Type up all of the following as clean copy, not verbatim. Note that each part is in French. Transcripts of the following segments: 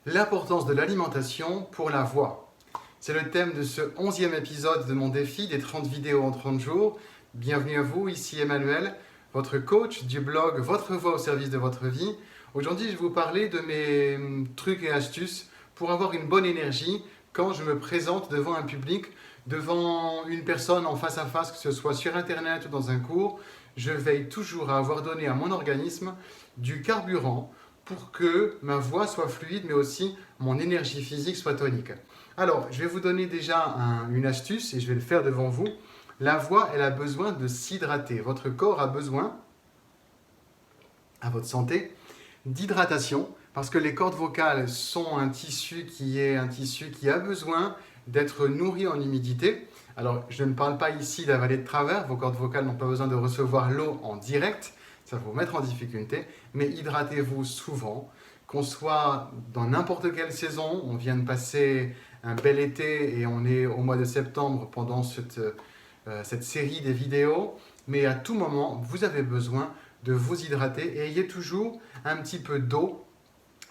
L'importance de l'alimentation pour la voix. C'est le thème de ce 11e épisode de mon défi des 30 vidéos en 30 jours. Bienvenue à vous, ici Emmanuel, votre coach du blog Votre voix au service de votre vie. Aujourd'hui, je vais vous parler de mes trucs et astuces pour avoir une bonne énergie quand je me présente devant un public, devant une personne en face à face, que ce soit sur Internet ou dans un cours. Je veille toujours à avoir donné à mon organisme du carburant pour que ma voix soit fluide, mais aussi mon énergie physique soit tonique. Alors, je vais vous donner déjà une astuce et je vais le faire devant vous. La voix, elle a besoin de s'hydrater. Votre corps a besoin, à votre santé, d'hydratation parce que les cordes vocales sont un tissu qui a besoin d'être nourri en humidité. Alors, je ne parle pas ici d'avaler de travers. Vos cordes vocales n'ont pas besoin de recevoir l'eau en direct. Ça va vous mettre en difficulté, mais hydratez-vous souvent, qu'on soit dans n'importe quelle saison. On vient de passer un bel été et on est au mois de septembre pendant cette série des vidéos, mais à tout moment, vous avez besoin de vous hydrater et ayez toujours un petit peu d'eau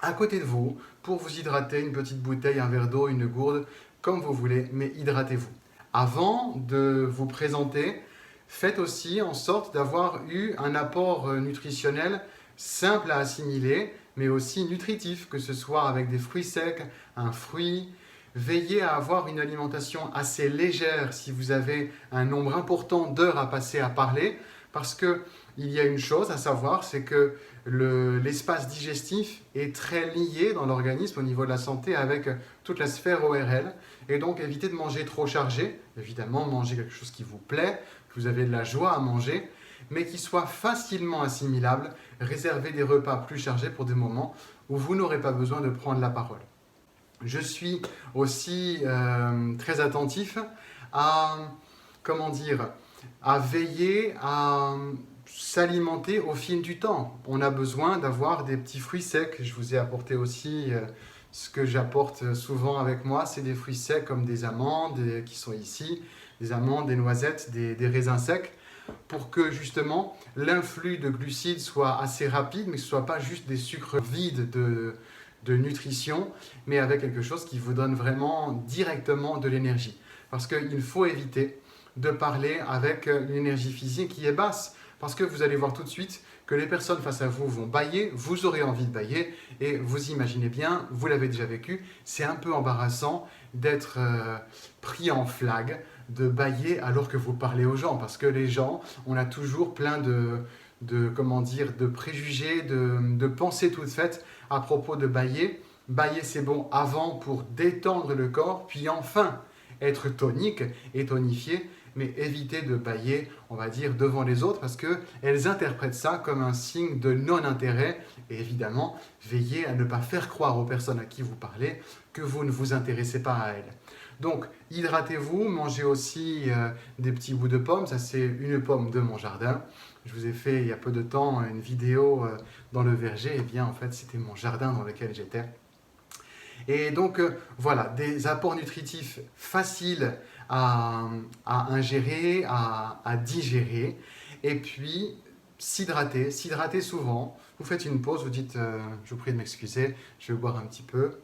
à côté de vous pour vous hydrater, une petite bouteille, un verre d'eau, une gourde, comme vous voulez, mais hydratez-vous. Avant de vous présenter, faites aussi en sorte d'avoir eu un apport nutritionnel simple à assimiler, mais aussi nutritif, que ce soit avec des fruits secs, un fruit. Veillez à avoir une alimentation assez légère si vous avez un nombre important d'heures à passer à parler, parce qu'il y a une chose à savoir, c'est que l'espace digestif est très lié dans l'organisme au niveau de la santé avec toute la sphère ORL, et donc évitez de manger trop chargé. Évidemment, mangez quelque chose qui vous plaît, que vous avez de la joie à manger, mais qui soit facilement assimilable. Réservez des repas plus chargés pour des moments où vous n'aurez pas besoin de prendre la parole. Je suis aussi très attentif à, à veiller à s'alimenter au fil du temps. On a besoin d'avoir des petits fruits secs. Je vous ai apporté aussi ce que j'apporte souvent avec moi, c'est des fruits secs comme des amandes qui sont ici, des amandes, des noisettes, des raisins secs, pour que justement l'influx de glucides soit assez rapide, mais que ce ne soit pas juste des sucres vides de nutrition, mais avec quelque chose qui vous donne vraiment directement de l'énergie. Parce qu'il faut éviter de parler avec une énergie physique qui est basse, parce que vous allez voir tout de suite que les personnes face à vous vont bâiller, vous aurez envie de bâiller, et vous imaginez bien, vous l'avez déjà vécu, c'est un peu embarrassant d'être pris en flag, de bâiller alors que vous parlez aux gens, parce que les gens, on a toujours plein de préjugés, de pensées toutes faites à propos de bâiller. Bâiller, c'est bon avant pour détendre le corps, puis enfin être tonique et tonifié, mais évitez de bâiller, on va dire, devant les autres parce qu'elles interprètent ça comme un signe de non-intérêt. Et évidemment, veillez à ne pas faire croire aux personnes à qui vous parlez que vous ne vous intéressez pas à elles. Donc, hydratez-vous, mangez aussi des petits bouts de pommes. Ça, c'est une pomme de mon jardin. Je vous ai fait il y a peu de temps une vidéo dans le verger. Eh bien, en fait, c'était mon jardin dans lequel j'étais. Et donc, voilà, des apports nutritifs faciles à ingérer, à digérer. Et puis, s'hydrater souvent. Vous faites une pause, vous dites, je vous prie de m'excuser, je vais boire un petit peu.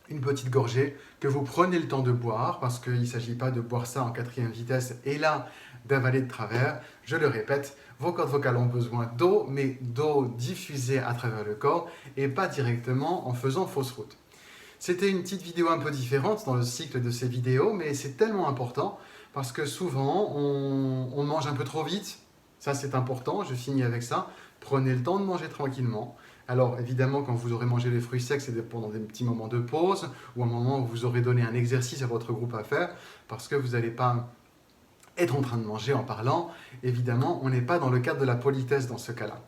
Une petite gorgée que vous prenez le temps de boire parce qu'il ne s'agit pas de boire ça en 4e vitesse et là d'avaler de travers. Je le répète, vos cordes vocales ont besoin d'eau, mais d'eau diffusée à travers le corps et pas directement en faisant fausse route. C'était une petite vidéo un peu différente dans le cycle de ces vidéos, mais c'est tellement important parce que souvent on mange un peu trop vite. Ça c'est important, je finis avec ça. Prenez le temps de manger tranquillement. Alors évidemment, quand vous aurez mangé les fruits secs, c'est pendant des petits moments de pause ou un moment où vous aurez donné un exercice à votre groupe à faire parce que vous n'allez pas être en train de manger en parlant. Évidemment, on n'est pas dans le cadre de la politesse dans ce cas-là.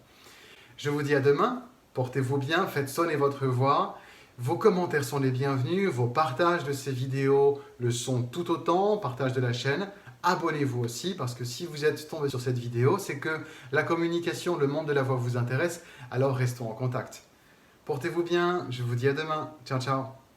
Je vous dis à demain, portez-vous bien, faites sonner votre voix. Vos commentaires sont les bienvenus, vos partages de ces vidéos le sont tout autant, partage de la chaîne. Abonnez-vous aussi parce que si vous êtes tombé sur cette vidéo, c'est que la communication, le monde de la voix vous intéresse, alors restons en contact. Portez-vous bien, je vous dis à demain. Ciao, ciao.